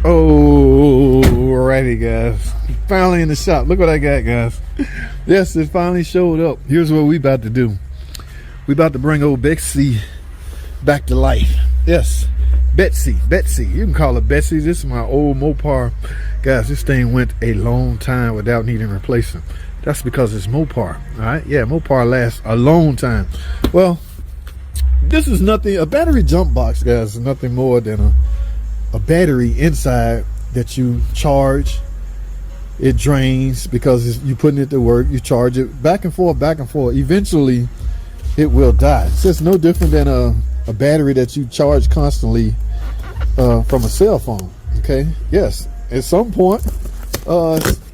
Alrighty, guys. Finally in the shop. Look what I got, guys. Yes, it finally showed up. Here's what we about to do. We about to bring old Betsy back to life. Yes, Betsy. You can call her Betsy. This is my old Mopar. Guys, this thing went a long time without needing replacement. That's because it's Mopar. Alright? Yeah, Mopar lasts a long time. Well, this is nothing. A battery jump box, guys, is nothing more than a battery inside that you charge. It drains because you're putting it to work. You charge it back and forth. Eventually it will die. It's just no different than a battery that you charge constantly from a cell phone. Okay, yes, at some point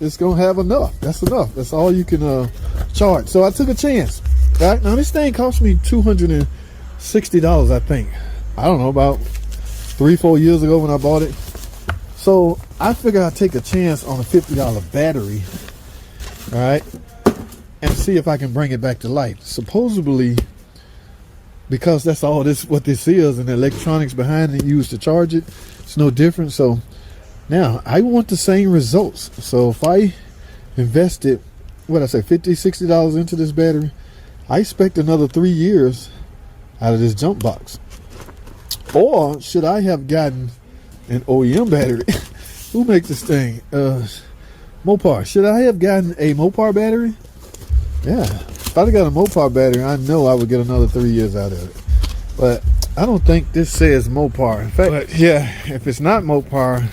it's gonna have enough. That's enough. That's all you can charge. So I took a chance. Right now, this thing cost me $260, I think. I don't know, about 3-4 years ago when I bought it. So I figured I'd take a chance on a $50 battery, all right, and see if I can bring it back to life. Supposedly, because that's all what this is, and the electronics behind it used to charge it, it's no different. So now I want the same results. So if I invested, what I say, $50-$60 into this battery, I expect another 3 years out of this jump box. Or should I have gotten an OEM battery? Who makes this thing? Mopar. Should I have gotten a Mopar battery? Yeah. If I'd have got a Mopar battery, I know I would get another 3 years out of it. But I don't think this says Mopar. In fact, but yeah, if it's not Mopar,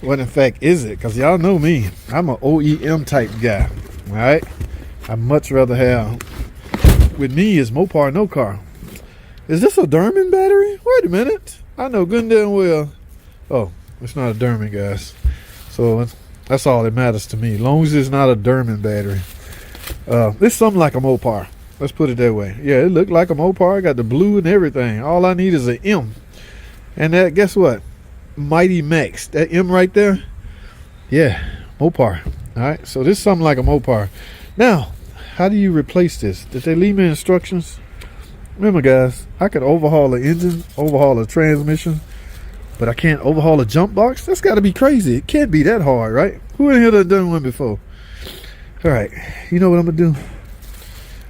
what in fact is it? Because y'all know me. I'm an OEM type guy. All right? I'd much rather have, with me, is Mopar no car. Is this a Derman battery? Wait a minute. I know good and damn well. Oh, it's not a Derman, guys. So that's all that matters to me. As long as it's not a Derman battery. It's something like a Mopar. Let's put it that way. Yeah, it looked like a Mopar. Got the blue and everything. All I need is an M. And that, guess what? Mighty Max. That M right there. Yeah, Mopar. All right. So this is something like a Mopar. Now, how do you replace this? Did they leave me instructions? Remember, guys, I could overhaul the engine, overhaul the transmission, but I can't overhaul a jump box? That's got to be crazy. It can't be that hard, right? Who in here done done one before? All right, you know what I'm going to do?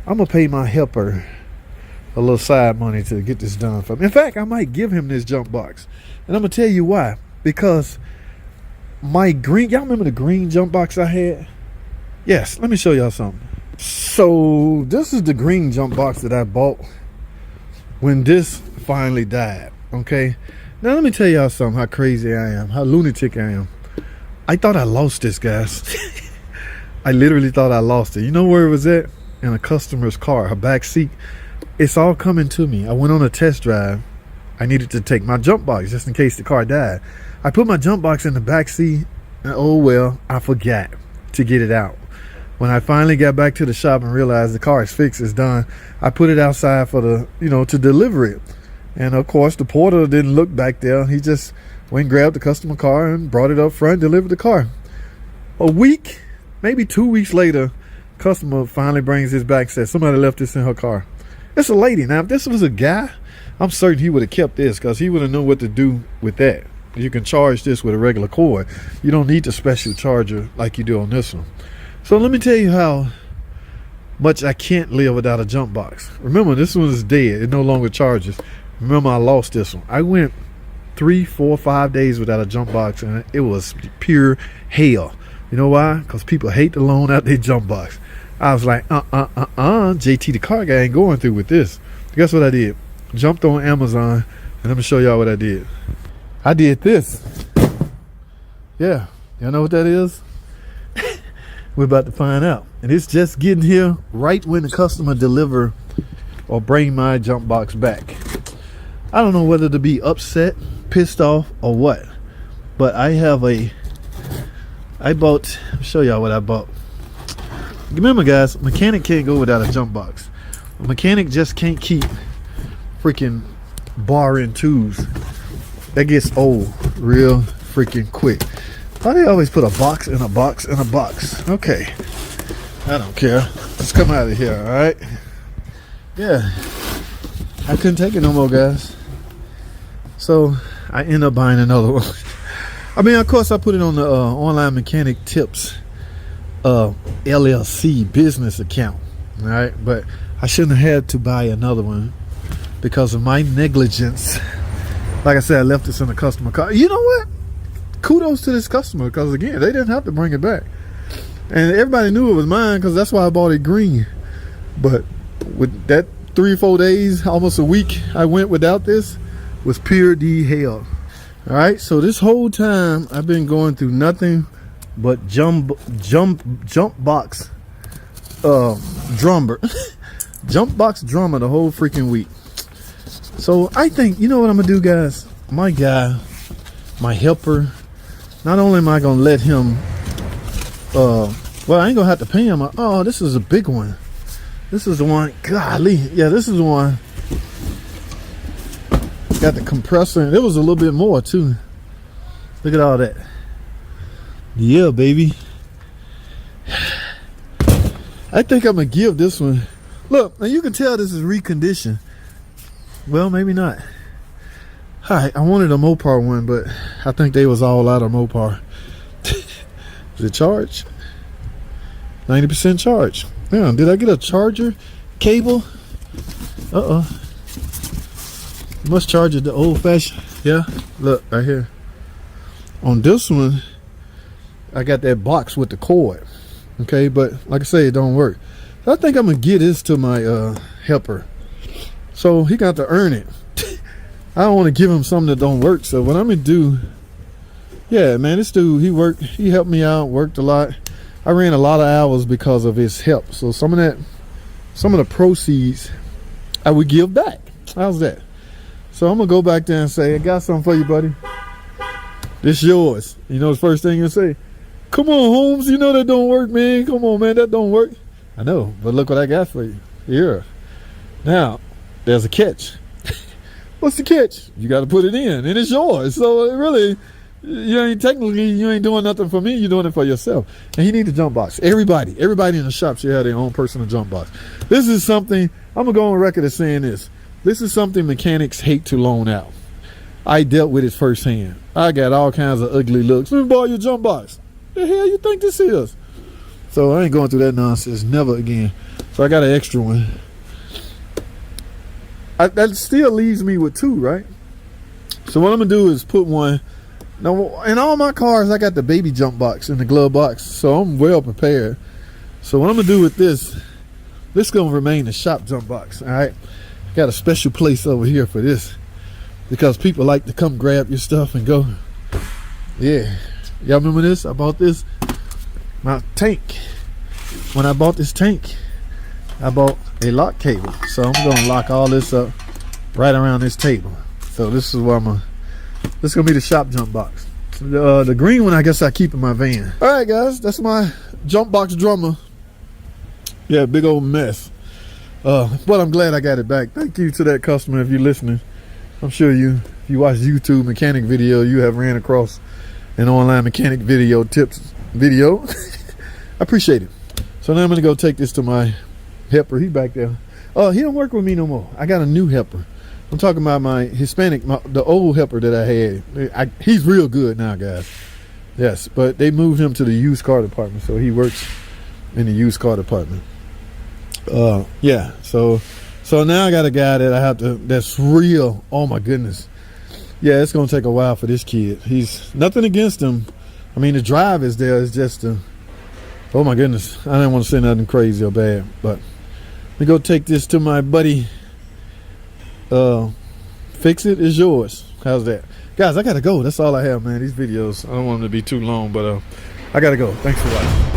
I'm going to pay my helper a little side money to get this done for me. In fact, I might give him this jump box. And I'm going to tell you why. Because my green, y'all remember the green jump box I had? Yes, let me show y'all something. So this is the green jump box that I bought when this finally died. Okay, now let me tell y'all something, how crazy I am, how lunatic I am. I thought I lost this, guys. I literally thought I lost it. You know where it was at? In a customer's car, her back seat. It's all coming to me. I went on a test drive. I needed to take my jump box just in case the car died. I put my jump box in the back seat, and oh well, I forgot to get it out. When I finally got back to the shop and realized the car is fixed, it's done, I put it outside for the, to deliver it. And of course, the porter didn't look back there. He just went and grabbed the customer car and brought it up front, delivered the car. A week, maybe 2 weeks later, customer finally brings this back, says somebody left this in her car. It's a lady. Now, if this was a guy, I'm certain he would have kept this because he would have known what to do with that. You can charge this with a regular cord. You don't need the special charger like you do on this one. So let me tell you how much I can't live without a jump box. Remember, this one is dead. It no longer charges. Remember, I lost this one. I went 3, 4, 5 days without a jump box, and it was pure hell. You know why? Because people hate to loan out their jump box. I was like, JT the car guy ain't going through with this. Guess what I did? Jumped on Amazon, and I'm going to show y'all what I did. I did this. Yeah. Y'all know what that is? We're about to find out. And it's just getting here right when the customer deliver or bring my jump box back. I don't know whether to be upset, pissed off, or what. But I'll show y'all what I bought. Remember, guys, a mechanic can't go without a jump box. A mechanic just can't keep freaking borrowing tools. That gets old real freaking quick. Why do they always put a box in a box in a box? Okay, I don't care. Let's come out of here, all right? Yeah, I couldn't take it no more, guys. So I end up buying another one. I mean, of course, I put it on the Online Mechanic Tips LLC business account. All right, but I shouldn't have had to buy another one because of my negligence. Like I said, I left this in a customer car. You know what? Kudos to this customer, because again, they didn't have to bring it back, and everybody knew it was mine, because that's why I bought it green. But with that 3 or 4 days, almost a week, I went without this, was pure D hell. All right, so this whole time I've been going through nothing but jump box drummer jump box drummer the whole freaking week. So I think, you know what I'm gonna do, guys? My guy, my helper, not only am I gonna let him well, I ain't gonna have to pay him. Oh, this is a big one. This is the one. Golly, yeah, this is the one. Got the compressor, and it was a little bit more too. Look at all that. Yeah, baby. I think I'm gonna give this one. Look, now you can tell this is reconditioned. Well, maybe not. Alright, I wanted a Mopar one, but I think they was all out of Mopar. Is it charged? 90% charge. Yeah, did I get a charger cable? Must charge it the old fashioned. Yeah, look right here. On this one, I got that box with the cord. Okay, but like I say, it don't work. So I think I'm gonna get this to my helper, so he got to earn it. I don't want to give him something that don't work. So what I'm gonna do, yeah, man, this dude, he helped me out, worked a lot. I ran a lot of hours because of his help. So some of the proceeds I would give back. How's that? So I'm gonna go back there and say, I got something for you, buddy. This yours. You know the first thing you say? Come on, Holmes, you know that don't work, man. Come on, man, that don't work. I know, but look what I got for you. Here. Now, there's a catch. What's the catch? You got to put it in, and it's yours. So it really, you ain't doing nothing for me. You're doing it for yourself. And he needs a jump box. Everybody in the shop should have their own personal jump box. This is something, I'm going to go on record as saying this. This is something mechanics hate to loan out. I dealt with it firsthand. I got all kinds of ugly looks. Let me borrow your jump box. The hell you think this is? So I ain't going through that nonsense. Never again. So I got an extra one. That still leaves me with 2, right? So what I'm going to do is put one. Now, in all my cars, I got the baby jump box in the glove box. So I'm well prepared. So what I'm going to do with this is going to remain the shop jump box. All right. Got a special place over here for this, because people like to come grab your stuff and go. Yeah. Y'all remember this? I bought this. My tank. When I bought this tank, I bought a lock cable. So I'm going to lock all this up right around this table. So this is where this is going to be the shop jump box. The green one, I guess I keep in my van. All right, guys. That's my jump box drummer. Yeah, big old mess. But I'm glad I got it back. Thank you to that customer if you're listening. I'm sure if you watch YouTube mechanic video, you have ran across an online mechanic video tips video. I appreciate it. So now I'm gonna go take this to my helper. He back there. He don't work with me no more. I got a new helper. I'm talking about my Hispanic, the old helper that I had. He's real good now, guys. Yes, but they moved him to the used car department, so he works in the used car department. Yeah, so now I got a guy that's real. Oh my goodness. Yeah, it's gonna take a while for this kid. He's nothing against him. I mean, the drive is there. It's just oh my goodness. I didn't want to say nothing crazy or bad, but let me go take this to my buddy. Fix it is yours. How's that, guys? I gotta go. That's all I have, man. These videos, I don't want them to be too long, but I gotta go. Thanks for watching.